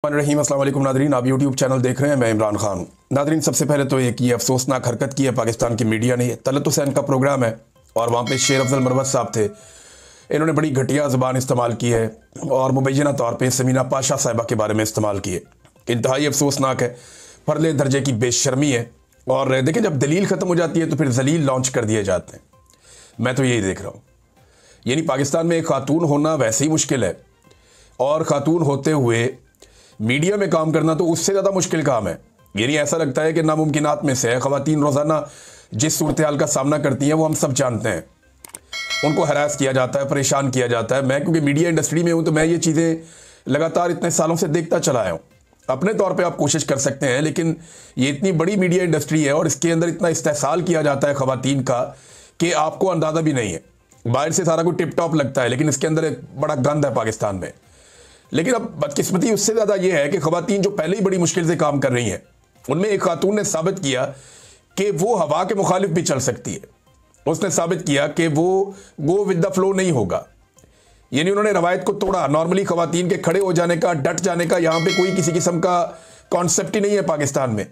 रहीम अस्सलाम वालेकुम नादरीन, आप यूट्यूब चैनल देख रहे हैं। मैं इमरान खान। नादरीन, सबसे पहले तो एक ये अफसोसनाक हरकत की है पाकिस्तान की मीडिया ने। तलत हुसैन का प्रोग्राम है और वहाँ पे शेर अफजल मरवत साहब थे। इन्होंने बड़ी घटिया ज़बान इस्तेमाल की है और मुबैना तौर पर समीना पाशा साहिबा के बारे में इस्तेमाल की है। इंतहाई अफसोसनाक है, फर्ले दर्जे की बेशर्मी है। और देखें, जब दलील ख़त्म हो जाती है तो फिर जलील लॉन्च कर दिए जाते हैं। मैं तो यही देख रहा हूँ। यानी पाकिस्तान में एक खातून होना वैसे ही मुश्किल है और ख़ातून होते हुए मीडिया में काम करना तो उससे ज़्यादा मुश्किल काम है। यानी ऐसा लगता है कि नामुमकिनात में से है। ख़वातीन रोज़ाना जिस सूरत हाल का सामना करती हैं वो हम सब जानते हैं। उनको हरास किया जाता है, परेशान किया जाता है। मैं क्योंकि मीडिया इंडस्ट्री में हूँ तो मैं ये चीज़ें लगातार इतने सालों से देखता चला आया हूँ। अपने तौर पे आप कोशिश कर सकते हैं, लेकिन ये इतनी बड़ी मीडिया इंडस्ट्री है और इसके अंदर इतना इस्तेहसाल किया जाता है ख़वातीन का कि आपको अंदाज़ा भी नहीं है। बाहर से सारा कुछ टिप टॉप लगता है, लेकिन इसके अंदर एक बड़ा गंद है पाकिस्तान में। लेकिन अब बदकिस्मती उससे ज़्यादा यह है कि ख़वातीन जो पहले ही बड़ी मुश्किल से काम कर रही हैं, उनमें एक खातून ने साबित किया कि वो हवा के मुखालिफ भी चल सकती है। उसने साबित किया कि वो गो विद द फ्लो नहीं होगा। यानी उन्होंने रवायत को तोड़ा। नॉर्मली ख़वातीन के खड़े हो जाने का, डट जाने का यहाँ पे कोई किसी किस्म का कॉन्सेप्ट ही नहीं है पाकिस्तान में।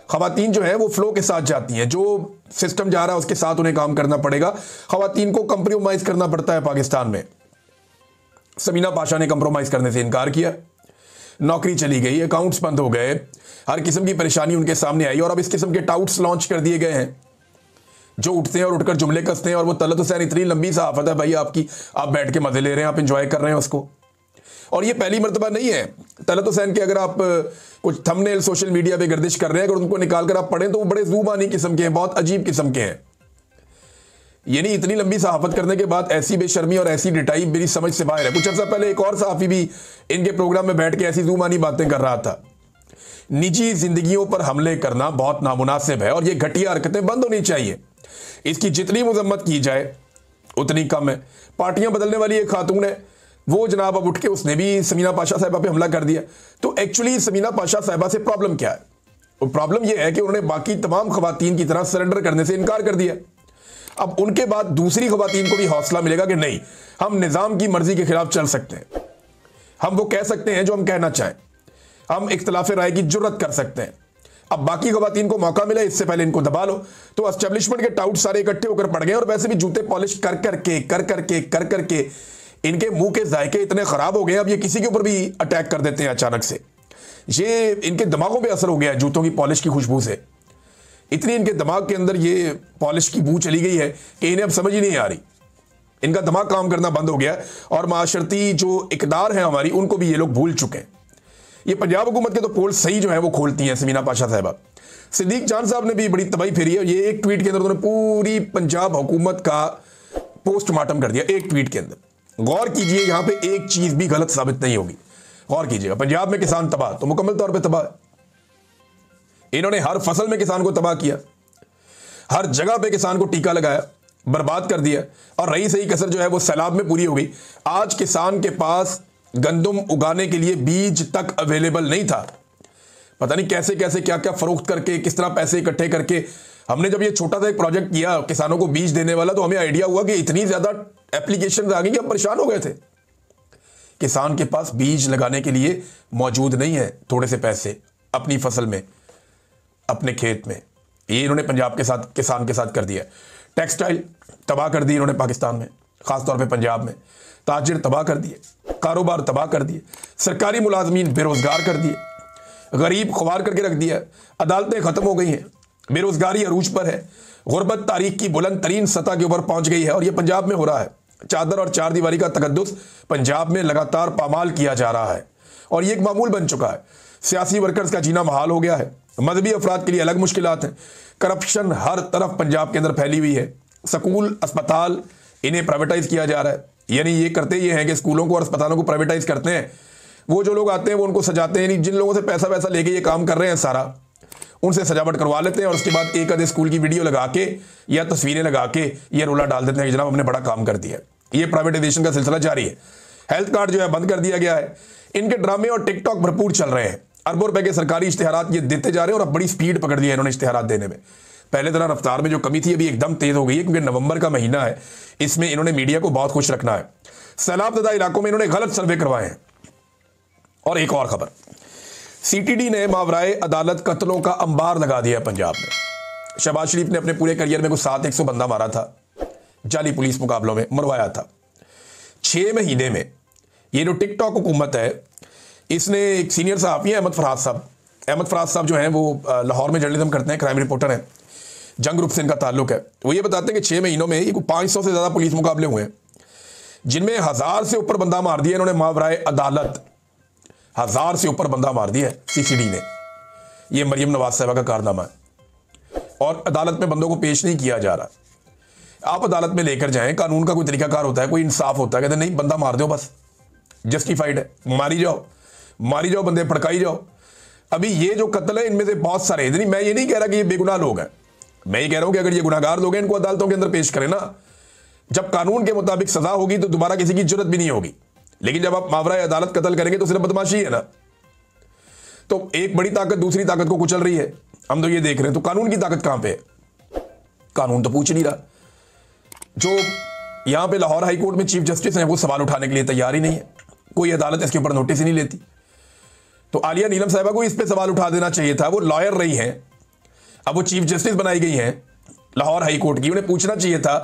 ख़वातीन जो है वो फ्लो के साथ जाती हैं। जो सिस्टम जा रहा है उसके साथ उन्हें काम करना पड़ेगा। ख़वातीन को कंप्रोमाइज़ करना पड़ता है पाकिस्तान में। समीना पाशा ने कंप्रोमाइज़ करने से इनकार किया, नौकरी चली गई, अकाउंट्स बंद हो गए, हर किस्म की परेशानी उनके सामने आई और अब इस किस्म के टाउट्स लॉन्च कर दिए गए हैं जो उठते हैं और उठकर जुमले कसते हैं। और वो तलत हुसैन इतनी लंबी सहाफ़त है भाई आपकी, आप बैठ के मज़े ले रहे हैं, आप इंजॉय कर रहे हैं उसको। और ये पहली मरतबा नहीं है तलत हुसैन के। अगर आप कुछ थंबनेल सोशल मीडिया पे गर्दिश कर रहे हैं, अगर उनको निकाल कर आप पढ़ें तो वो बड़े ज़ुबानी किस्म के हैं, बहुत अजीब किस्म के हैं। यानी इतनी लंबी सहाफ़त करने के बाद ऐसी बेशर्मी और ऐसी डिटाई मेरी समझ से बाहर है। कुछ अर्सा पहले एक और सहाफ़ी भी इनके प्रोग्राम में बैठ के ऐसी ज़ुबानी बातें कर रहा था। निजी जिंदगियों पर हमले करना बहुत नामुनासिब है और ये घटिया हरकतें बंद होनी चाहिए। इसकी जितनी मजम्मत की जाए उतनी कम है। पार्टियां बदलने वाली एक खातून है, वो जनाब अब उठ के उसने भी समीना पाशा साहिबा पे हमला कर दिया। तो एक्चुअली समीना पाशा साहिबा से प्रॉब्लम क्या है? प्रॉब्लम यह है कि उन्होंने बाकी तमाम ख़वातीन की तरह सरेंडर करने से इनकार कर दिया। अब उनके बाद दूसरी ख़वातीन को भी हौसला मिलेगा कि नहीं, हम निज़ाम की मर्जी के खिलाफ चल सकते हैं, हम वो कह सकते हैं जो हम कहना चाहें, हम इख्तिलाफ राय की जुर्रत कर सकते हैं। अब बाकी ख़वातीन को मौका मिला, इससे पहले इनको दबा लो। तो एस्टेब्लिशमेंट के टाउट सारे इकट्ठे होकर पड़ गए और वैसे भी जूते पॉलिश कर करके इनके मुंह के जायके इतने ख़राब हो गए, अब ये किसी के ऊपर भी अटैक कर देते हैं अचानक से। ये इनके दिमागों पर असर हो गया है जूतों की पॉलिश की खुशबू से। इतनी इनके दिमाग के अंदर ये पॉलिश की बू चली गई है कि इन्हें अब समझ ही नहीं आ रही। इनका दिमाग काम करना बंद हो गया और माशरती जो इकदार है हमारी, उनको भी ये लोग भूल चुके हैं। ये पंजाब हुकूमत के तो पोल सही जो है वो खोलती हैं समीना पाशा साहिबा। सिद्दीक जान साहब ने भी बड़ी तबाही फेरी है। ये एक ट्वीट के अंदर उन्होंने पूरी पंजाब हुकूमत का पोस्टमार्टम कर दिया एक ट्वीट के अंदर। गौर कीजिए, यहां पे एक चीज भी गलत साबित नहीं होगी। गौर कीजिएगा, पंजाब में किसान तबाह तो मुकम्मल तौर पर तबाह है। इन्होंने हर फसल में किसान को तबाह किया, हर जगह पे किसान को टीका लगाया, बर्बाद कर दिया और रही सही कसर जो है वो सैलाब में पूरी हो गई। आज किसान के पास गंदम उगाने के लिए बीज तक अवेलेबल नहीं था। पता नहीं कैसे कैसे क्या क्या फरोख्त करके, किस तरह पैसे इकट्ठे करके हमने जब ये छोटा सा एक प्रोजेक्ट किया किसानों को बीज देने वाला, तो हमें आइडिया हुआ कि इतनी ज्यादा एप्लीकेशन आ गई कि हम परेशान हो गए थे। किसान के पास बीज लगाने के लिए मौजूद नहीं है थोड़े से पैसे अपनी फसल में, अपने खेत में। ये इन्होंने पंजाब के साथ, किसान के साथ कर दिया। टेक्सटाइल तबाह कर दी इन्होंने पाकिस्तान में, खासतौर पे पंजाब में। ताजिर तबाह कर दिए, कारोबार तबाह कर दिए, सरकारी मुलाजमीन बेरोजगार कर दिए, गरीब खुवार करके रख दिया। अदालतें ख़त्म हो गई हैं, बेरोजगारी अरूज पर है, गुर्बत तारीख की बुलंद तरीन सतह के ऊपर पहुंच गई है और यह पंजाब में हो रहा है। चादर और चार दीवारी का तकद्दुस पंजाब में लगातार पामाल किया जा रहा है और ये एक मामूल बन चुका है। सियासी वर्कर्स का जीना महाल हो गया है, मजहबी अफराद के लिए अलग मुश्किलात हैं। करप्शन हर तरफ पंजाब के अंदर फैली हुई है। स्कूल, अस्पताल, इन्हें प्राइवेटाइज किया जा रहा है। यानी ये करते ये हैं कि स्कूलों को और अस्पतालों को प्राइवेटाइज करते हैं। वो जो लोग आते हैं वो उनको सजाते हैं, यानी जिन लोगों से पैसा वैसा लेके ये काम कर रहे हैं सारा, उनसे सजावट करवा लेते हैं और उसके बाद एक आधे स्कूल की वीडियो लगा के या तस्वीरें लगा के ये रोला डाल देते हैं कि जनाब हमने बड़ा काम कर दिया। ये प्राइवेटाइजेशन का सिलसिला जारी है। हेल्थ कार्ड जो है बंद कर दिया गया है। इनके ड्रामे और टिकटॉक भरपूर चल रहे हैं। अरबों रुपए के सरकारी इश्तिहारात ये देते जा रहे हैं और अब बड़ी स्पीड पकड़ ली है इन्होंने इश्तिहारात देने में। पहले तरह रफ्तार में जो कमी थी अभी एकदम तेज हो गई है, क्योंकि नवंबर का महीना है, इसमें इन्होंने मीडिया को बहुत खुश रखना है। सैलाब ज़दा इलाकों में इन्होंने गलत सर्वे करवाए हैं और एक और खबर, सीटीडी ने मावराए अदालत कत्लों का अंबार लगा दिया पंजाब में। शहबाज शरीफ ने अपने पूरे करियर में कुछ 700 बंदा मारा था, जाली पुलिस मुकाबलों में मरवाया था। 6 महीने में ये जो टिकटॉक हुकूमत है, इसने एक सीनियर सहाफ़ी है अहमद फराज साहब जो हैं वो लाहौर में जर्नलिज्म करते हैं, क्राइम रिपोर्टर हैं, जंग ग्रुप से इनका ताल्लुक है। वो ये बताते हैं कि 6 महीनों में 500 से ज़्यादा पुलिस मुकाबले हुए हैं, जिनमें 1000 से ऊपर बंदा मार दिया इन्होंने मावराए अदालत। 1000 से ऊपर बंदा मार दिया है सीसीडी ने। ये मरियम नवाज साहिबा का कारनामा है और अदालत में बंदों को पेश नहीं किया जा रहा। आप अदालत में लेकर जाएं, कानून का कोई तरीकाकार होता है, कोई इंसाफ होता है, कहते नहीं बंदा मार दो, बस जस्टिफाइड है, मारी जाओ, बंदे पड़काई जाओ। अभी ये जो कत्ल है इनमें से बहुत सारे, नहीं मैं ये नहीं कह रहा कि ये बेगुनाह लोग हैं, मैं ये कह रहा हूं कि अगर ये गुनाहगार लोग हैं इनको अदालतों के अंदर पेश करें ना, जब कानून के मुताबिक सजा होगी तो दोबारा किसी की जरूरत भी नहीं होगी। लेकिन जब आप मावराए अदालत कत्ल करेंगे तो सिर्फ बदमाशी है ना। तो एक बड़ी ताकत दूसरी ताकत को कुचल रही है, हम तो ये देख रहे हैं। तो कानून की ताकत कहां पे है? कानून तो पूछ नहीं रहा। जो यहां पे लाहौर हाई कोर्ट में चीफ जस्टिस हैं वो सवाल उठाने के लिए तैयार ही नहीं है, कोई अदालत इसके ऊपर नोटिस ही नहीं लेती। तो आलिया नीलम साहिबा को इस पे सवाल उठा देना चाहिए था, वो लॉयर रही हैं, अब वो चीफ जस्टिस बनाई गई हैं लाहौर हाई कोर्ट की। उन्हें पूछना चाहिए था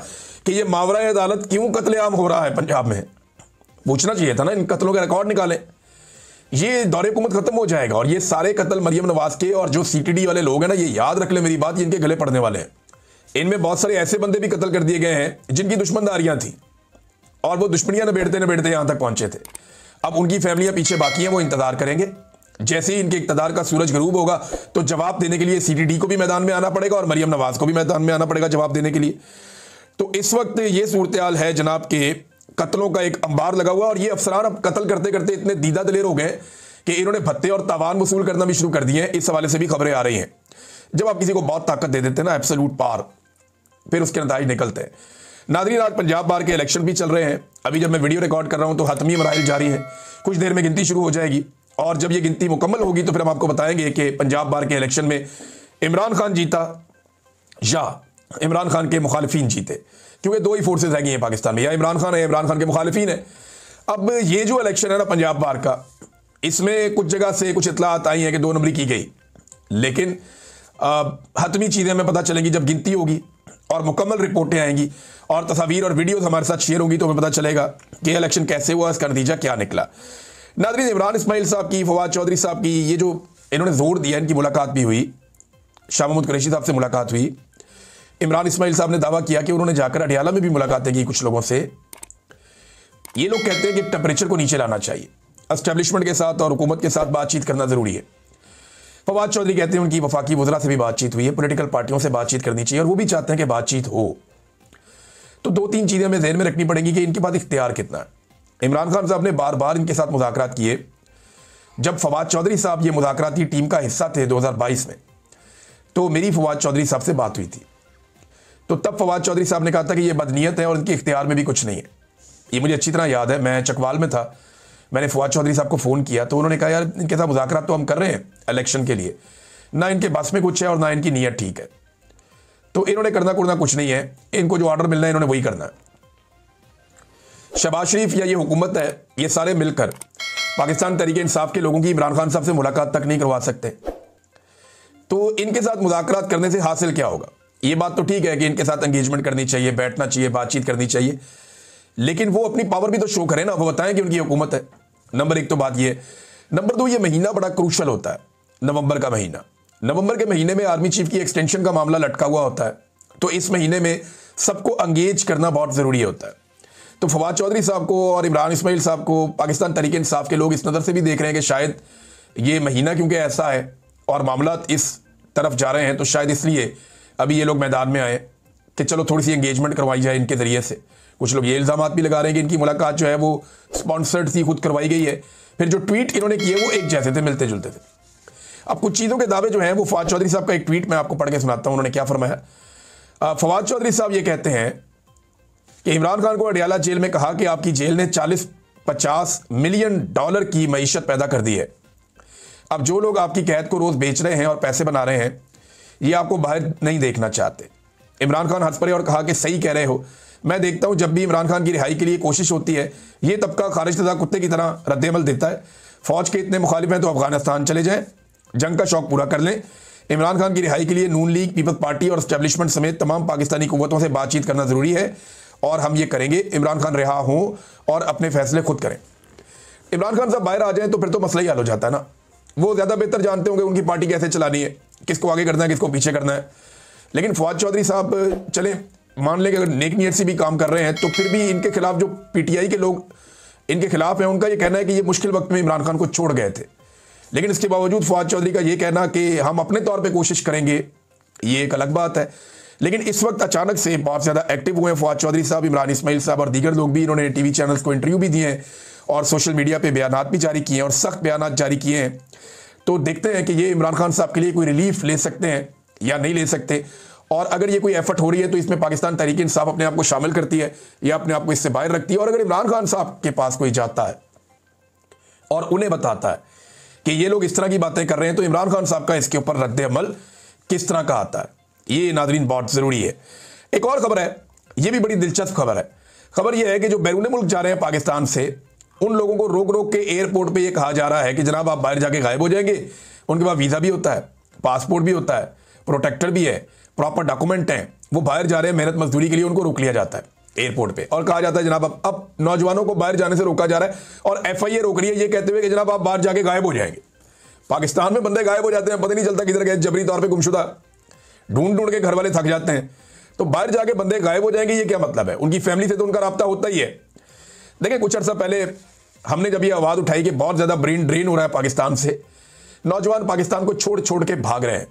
कि ये मावराए अदालत क्यों कत्लेआम हो रहा है पंजाब में, पूछना चाहिए था ना, इन कत्लों के रिकॉर्ड निकालें। ये दौरे हुकूमत खत्म हो जाएगा और ये सारे कत्ल मरियम नवाज के और जो सीटीडी वाले लोग हैं ना, ये याद रख ले मेरी बात, ये इनके गले पड़ने वाले हैं। इनमें बहुत सारे ऐसे बंदे भी कत्ल कर दिए गए हैं जिनकी दुश्मनदारियां थी और वो दुश्मनियां नबेड़ते यहां तक पहुंचे थे। अब उनकी फैमिलियां पीछे बाकी हैं, वो इंतजार करेंगे। जैसे ही इनके इक़्तिदार का सूरज गरूब होगा तो जवाब देने के लिए सीटीडी को भी मैदान में आना पड़ेगा और मरियम नवाज को भी मैदान में आना पड़ेगा जवाब देने के लिए। तो इस वक्त ये सूरत हाल है जनाब के कत्लों का एक अंबार लगा हुआ और ये अफसरान अब कत्ल करते करते इतने दीदा दिलेर हो गए कि इन्होंने भत्ते और तावान वसूल करना भी शुरू कर दिए हैं। इस हवाले से भी खबरें आ रही हैं। जब आप किसी को बहुत ताकत दे देते हैं ना, एब्सोल्यूट पावर, फिर उसके नतीजे निकलते हैं। नाज़रीन, आज पंजाब बार के इलेक्शन भी चल रहे हैं। अभी जब मैं वीडियो रिकॉर्ड कर रहा हूं तो हतमी मराहिल जारी है, कुछ देर में गिनती शुरू हो जाएगी और जब ये गिनती मुकम्मल होगी तो फिर हम आपको बताएंगे कि पंजाब बार के इलेक्शन में इमरान खान जीता या इमरान खान के मुखालिफिन जीते, क्योंकि 2 ही फोर्सेज रह गई हैं पाकिस्तान में, या इमरान खान है, इमरान खान के मुखालिफिन है। अब ये जो इलेक्शन है ना पंजाब बार का, इसमें कुछ जगह से कुछ इतलात आई हैं कि 2 नंबरी की गई, लेकिन हतमी चीज़ें हमें पता चलेंगी जब गिनती होगी और मुकम्मल रिपोर्टें आएंगी और तस्वीर और वीडियोज़ हमारे साथ शेयर होंगी तो हमें पता चलेगा कि इलेक्शन कैसे हुआ, इसका नतीजा क्या निकला। नाज़रीन, इमरान इस्माइल साहब की, फवाद चौधरी साहब की, ये जो इन्होंने जोर दिया, इनकी मुलाकात भी हुई, शाह महमूद कुरैशी साहब से मुलाकात हुई। इमरान इस्माइल साहब ने दावा किया कि उन्होंने जाकर अडियाला में भी मुलाकातें की कुछ लोगों से। ये लोग कहते हैं कि टेम्परेचर को नीचे लाना चाहिए, एस्टेब्लिशमेंट के साथ और हुकूमत के साथ बातचीत करना ज़रूरी है। फवाद चौधरी कहते हैं उनकी वफाकी वज़रा से भी बातचीत हुई है, पॉलिटिकल पार्टियों से बातचीत करनी चाहिए और वो भी चाहते हैं कि बातचीत हो। तो 2-3 चीज़ें हमें ज़हन में रखनी पड़ेंगी कि इनके पास इख्तियार कितना है। इमरान खान साहब ने बार बार इनके साथ मुज़ाकरात किए। जब फवाद चौधरी साहब ये मुज़ाकराती टीम का हिस्सा थे 2022 में, तो मेरी फवाद चौधरी साहब से बात हुई थी। तो तब फवाद चौधरी साहब ने कहा था कि ये बदनीयत है और इनके इख्तियार में भी कुछ नहीं है। ये मुझे अच्छी तरह याद है, मैं चकवाल में था, मैंने फवाद चौधरी साहब को फ़ोन किया तो उन्होंने कहा यार इनके साथ मुज़ाकरात तो हम कर रहे हैं इलेक्शन के लिए, ना इनके बस में कुछ है और ना इनकी नीयत ठीक है, तो इन्होंने करना कुरना कुछ नहीं है, इनको जो ऑर्डर मिलना है इन्होंने वही करना है। शहबाज शरीफ या ये हुकूमत है, ये सारे मिलकर पाकिस्तान तहरीक इंसाफ के लोगों की इमरान खान साहब से मुलाकात तक नहीं करवा सकते। तो इनके साथ मुज़ाकरात करने से हासिल क्या होगा? ये बात तो ठीक है कि इनके साथ एंगेजमेंट करनी चाहिए, बैठना चाहिए, बातचीत करनी चाहिए, लेकिन वो अपनी पावर भी तो शो करें ना, वो बताएं कि उनकी हुकूमत है। नंबर 1 तो बात ये। नंबर 2, ये महीना बड़ा क्रूशल होता है, नवंबर का महीना। नवंबर के महीने में आर्मी चीफ की एक्सटेंशन का मामला लटका हुआ होता है, तो इस महीने में सबको एंगेज करना बहुत ज़रूरी होता है। तो फवाद चौधरी साहब को और इमरान इस्माइल साहब को पाकिस्तान तहरीक इंसाफ के लोग इस नज़र से भी देख रहे हैं कि शायद ये महीना क्योंकि ऐसा है और मामला इस तरफ जा रहे हैं, तो शायद इसलिए अभी ये लोग मैदान में आए कि चलो थोड़ी सी एंगेजमेंट करवाई जाए इनके ज़रिए से। कुछ लोग ये इल्ज़ाम भी लगा रहे हैं कि इनकी मुलाकात जो है वो स्पॉन्सर्ड थी, खुद करवाई गई है। फिर जो ट्वीट इन्होंने किए वो एक जैसे थे, मिलते जुलते थे। अब कुछ चीज़ों के दावे जो हैं वो फवाद चौधरी साहब का एक ट्वीट मैं आपको पढ़ के सुनाता हूँ, उन्होंने क्या फरमाया। फवाद चौधरी साहब ये कहते हैं कि इमरान खान को अडियाला जेल में कहा कि आपकी जेल ने 40-50 मिलियन डॉलर की मईशत पैदा कर दी है। अब जो लोग आपकी कैद को रोज़ बेच रहे हैं और पैसे बना रहे हैं, ये आपको बाहर नहीं देखना चाहते। इमरान खान हंस पड़े और कहा कि सही कह रहे हो, मैं देखता हूं जब भी इमरान खान की रिहाई के लिए कोशिश होती है ये तबका खारिजदा कुत्ते की तरह रद्देमल देता है। फौज के इतने मुखालिफ हैं तो अफगानिस्तान चले जाएं, जंग का शौक पूरा कर लें। इमरान खान की रिहाई के लिए नून लीग, पीपल्स पार्टी और एस्टेब्लिशमेंट समेत तमाम पाकिस्तानी कुव्वतों से बातचीत करना ज़रूरी है और हम ये करेंगे। इमरान खान रिहा हों और अपने फैसले खुद करें। इमरान खान साहब बाहर आ जाएं तो फिर तो मसला ही हल हो जाता है ना। वो ज़्यादा बेहतर जानते होंगे उनकी पार्टी कैसे चलानी है, किसको आगे करना है, किसको पीछे करना है। लेकिन फवाद चौधरी साहब चले मान लें कि अगर नेक नीयत से भी काम कर रहे हैं तो फिर भी इनके खिलाफ जो पीटीआई के लोग इनके खिलाफ हैं, उनका ये कहना है कि ये मुश्किल वक्त में इमरान खान को छोड़ गए थे। लेकिन इसके बावजूद फवाद चौधरी का ये कहना कि हम अपने तौर पे कोशिश करेंगे, ये एक अलग बात है। लेकिन इस वक्त अचानक से बहुत ज़्यादा एक्टिव हुए हैं फवाद चौधरी साहब, इमरान इस्माइल साहब और दीगर लोग भी। इन्होंने टीवी चैनल्स को इंटरव्यू भी दिए हैं और सोशल मीडिया पे बयानात भी जारी किए हैं और सख्त बयानात जारी किए हैं। तो देखते हैं कि ये इमरान खान साहब के लिए कोई रिलीफ ले सकते हैं या नहीं ले सकते, और अगर ये कोई एफर्ट हो रही है तो इसमें पाकिस्तान तहरीक इंसाफ अपने आप को शामिल करती है या अपने आप को इससे बाहर रखती है। और अगर इमरान खान साहब के पास कोई जाता है और उन्हें बताता है कि ये लोग इस तरह की बातें कर रहे हैं तो इमरान खान साहब का इसके ऊपर रद्द अमल किस तरह का आता है, ये नाजरीन बहुत ज़रूरी है। एक और खबर है, ये भी बड़ी दिलचस्प खबर है। खबर यह है कि जो बैरून मुल्क जा रहे हैं पाकिस्तान से, उन लोगों को रोक रोक के एयरपोर्ट पे ये कहा जा रहा है कि जनाब आप बाहर जाके गायब हो जाएंगे। उनके पास वीज़ा भी होता है, पासपोर्ट भी होता है, प्रोटेक्टर भी है, प्रॉपर डॉक्यूमेंट हैं, वो बाहर जा रहे हैं मेहनत मजदूरी के लिए, उनको रोक लिया जाता है एयरपोर्ट पे और कहा जाता है जनाब अब नौजवानों को बाहर जाने से रोका जा रहा है और एफआईए रोक रही है ये कहते हुए कि जनाब आप बाहर जाके गायब हो जाएंगे। पाकिस्तान में बंदे गायब हो जाते हैं, पता नहीं चलता किधर गए, जबरी तौर पे गुमशुदा, ढूंढ ढूंढ के घर वाले थक जाते हैं। तो बाहर जाके बंदे गायब हो जाएंगे, ये क्या मतलब है? उनकी फैमिली से तो उनका राब्ता होता ही है। देखिए कुछ अर्सा पहले हमने जब ये आवाज़ उठाई कि बहुत ज़्यादा ब्रेन ड्रेन हो रहा है पाकिस्तान से, नौजवान पाकिस्तान को छोड़ छोड़ के भाग रहे हैं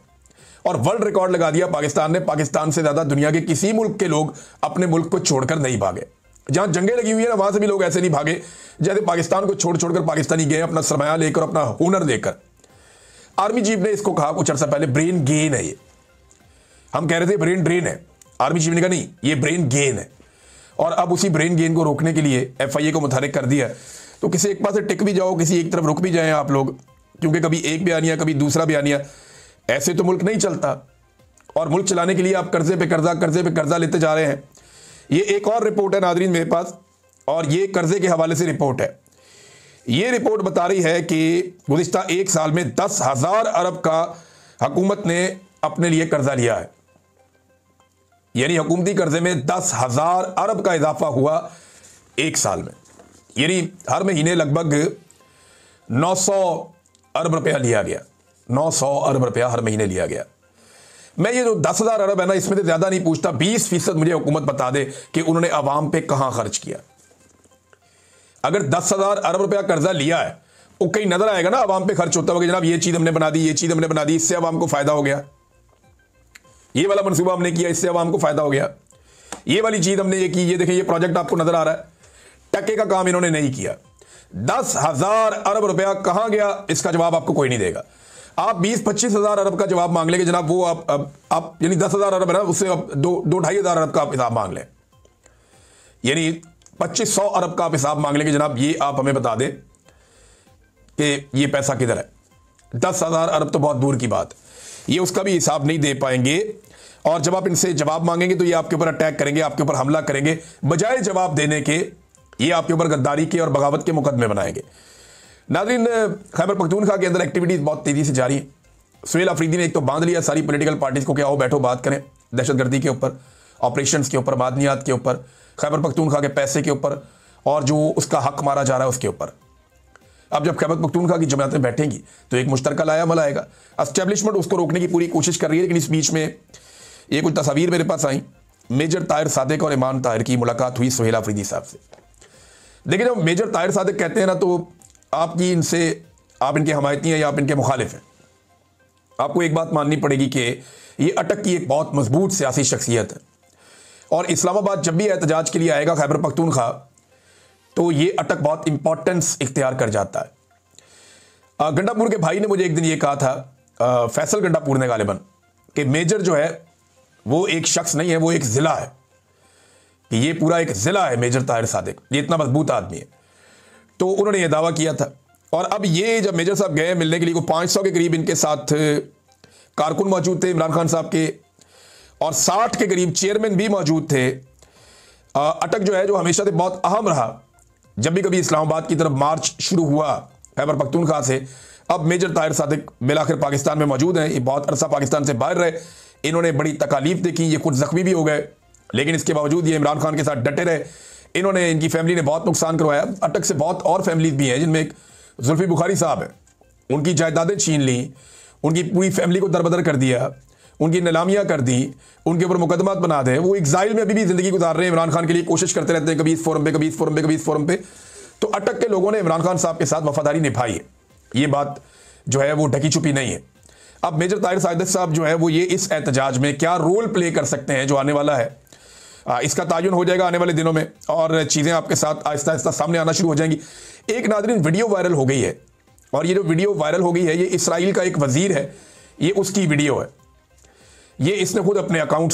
और वर्ल्ड रिकॉर्ड लगा दिया पाकिस्तान ने। पाकिस्तान से ज़्यादा दुनिया के किसी मुल्क के लोग अपने मुल्क को छोड़कर नहीं भागे। जहां जंगें लगी हुई है ना, वहां से भी लोग ऐसे नहीं भागे जैसे पाकिस्तान को छोड़ छोड़कर पाकिस्तानी गए अपना सरमाया लेकर, अपना हुनर लेकर। आर्मी चीफ ने इसको कहा कुछ अर्सा पहले ब्रेन गेन है ये। हम कह रहे थे ब्रेन ड्रेन है, आर्मी चीफ ने कहा नहीं ये ब्रेन गेन है। और अब उसी ब्रेन गेन को रोकने के लिए एफआईए को मुतहरिक कर दिया। तो किसी एक पास से टिक भी जाओ, किसी एक तरफ रुक भी जाएं आप लोग, क्योंकि कभी एक बयानिया कभी दूसरा बयानिया, ऐसे तो मुल्क नहीं चलता। और मुल्क चलाने के लिए आप कर्जे पे कर्जा लेते जा रहे हैं। ये एक और रिपोर्ट है नादरीन मेरे पास, और ये कर्जे के हवाले से रिपोर्ट है। ये रिपोर्ट बता रही है कि गुज़िश्ता एक साल में 10,000 अरब का हुकूमत ने अपने लिए कर्जा लिया है। यानी हुकूमती कर्जे में 10,000 अरब का इजाफा हुआ एक साल में। यानी हर महीने लगभग 900 अरब रुपया लिया गया, 900 अरब रुपया हर महीने लिया गया। मैं ये जो 10,000 अरब है ना, इसमें से ज़्यादा नहीं पूछता, 20% मुझे हुकूमत बता दे कि उन्होंने अवाम पे कहाँ खर्च किया। अगर 10,000 अरब रुपया कर्जा लिया है, वो कहीं नजर आएगा ना अवाम पे खर्च होता होगा, जनाब ये चीज़ हमने बना दी, ये चीज़ हमने बना दी, इससे अवाम को फ़ायदा हो गया, ये वाला मनसूबा हमने किया, इससे अवाम को फ़ायदा हो गया, ये वाली चीज़ हमने ये की, ये देखें ये प्रोजेक्ट आपको नजर आ रहा है। टके का काम इन्होंने नहीं किया। 10,000 अरब रुपया कहाँ गया, इसका जवाब आपको कोई नहीं देगा। आप 20-25 हज़ार अरब का जवाब मांग लेंगे जनाब, वो आप यानी 10,000 अरब है ना, उससे आप 2-2.5 हज़ार अरब का हिसाब मांग लें, यानी 2500 अरब का आप हिसाब मांग लेंगे जनाब, ये आप हमें बता दें कि ये पैसा किधर है। 10,000 अरब तो बहुत दूर की बात, ये उसका भी हिसाब नहीं दे पाएंगे। और जब आप इनसे जवाब मांगेंगे तो ये आपके ऊपर अटैक करेंगे, आपके ऊपर हमला करेंगे, बजाय जवाब देने के ये आपके ऊपर गद्दारी के और बगावत के मुकदमे बनाएंगे। नाज़रीन, खैबर पख्तूनख्वा के अंदर एक्टिविटीज़ बहुत तेज़ी से जारी है। सुहेल अफरीदी ने एक तो बांध लिया सारी पॉलिटिकल पार्टीज़ को कि आओ बैठो बात करें, दहशतगर्दी के ऊपर, ऑपरेशंस के ऊपर, मादनियात के ऊपर, खैबर पख्तूनख्वा के पैसे के ऊपर और जो उसका हक मारा जा रहा है उसके ऊपर। अब जब खैबर पख्तूनख्वा की जमातें बैठेंगी तो एक मुश्तरका लायामल आएगा। एस्टेब्लिशमेंट उसको रोकने की पूरी कोशिश कर रही है, लेकिन इस बीच में ये कुछ तस्वीर मेरे पास आई। मेजर ताहिर सादिक और इमान ताहिर की मुलाकात हुई सुहेल अफरीदी साहब से। देखिए जब मेजर ताहिर सादिक कहते हैं ना, तो आपकी इनसे, आप इनके हमायती हैं या आप इनके मुखालिफ हैं, आपको एक बात माननी पड़ेगी कि ये अटक की एक बहुत मजबूत सियासी शख्सियत है। और इस्लामाबाद जब भी एहतजाज के लिए आएगा खैबर पख्तूनख्वा, तो ये अटक बहुत इंपॉर्टेंस इख्तियार कर जाता है। गंडापुर के भाई ने मुझे एक दिन ये कहा था, फैसल गंडापुर ने गालिबन, कि मेजर जो है वो एक शख्स नहीं है, वो एक ज़िला है, कि ये पूरा एक ज़िला है मेजर ताहिर सादिक, ये इतना मजबूत आदमी है। तो उन्होंने ये दावा किया था। और अब ये जब मेजर साहब गए मिलने के लिए, को 500 के करीब इनके साथ कारकुन मौजूद थे इमरान खान साहब के, और 60 के करीब चेयरमैन भी मौजूद थे। अटक जो है, जो हमेशा से बहुत अहम रहा, जब भी कभी इस्लामाबाद की तरफ मार्च शुरू हुआ खैबर पख्तूनख्वा से। अब मेजर ताहिर सादिक बिलाखिर पाकिस्तान में मौजूद हैं। ये बहुत अरसा पाकिस्तान से बाहर रहे, इन्होंने बड़ी तकालीफ देखी, ये खुद जख्मी भी हो गए, लेकिन इसके बावजूद ये इमरान खान के साथ डटे रहे। इन्होंने, इनकी फैमिली ने बहुत नुकसान करवाया। अटक से बहुत और फैमिलीज भी हैं, जिनमें एक जुल्फी बुखारी साहब है, उनकी जायदादें छीन ली, उनकी पूरी फैमिली को दरबदर कर दिया, उनकी नीलामियां कर दी, उनके ऊपर मुकदमात बना दे। वो एग्जाइल में अभी भी जिंदगी गुजार रहे हैं। इमरान खान के लिए कोशिश करते रहते हैं, कभी इस फोरम पे, कभी इस फोरम पे, कभी इस फोरम पे। तो अटक के लोगों ने इमरान खान साहब के साथ वफादारी निभाई है, ये बात जो है वो ढकी छुपी नहीं है। अब मेजर ताहिर सादिक साहब जो है वो ये इस एहतजाज में क्या रोल प्ले कर सकते हैं जो आने वाला है, इसका तायुन हो जाएगा आने वाले दिनों में, और चीज़ें आपके साथ आहिस्ता आहिस्ता सामने आना शुरू हो जाएंगी। एक नाज़रीन वीडियो वायरल हो गई है, और ये जो वीडियो वायरल हो गई है, ये इसराइल का एक वजीर है, ये उसकी वीडियो है। ये इसने खुद अपने अकाउंट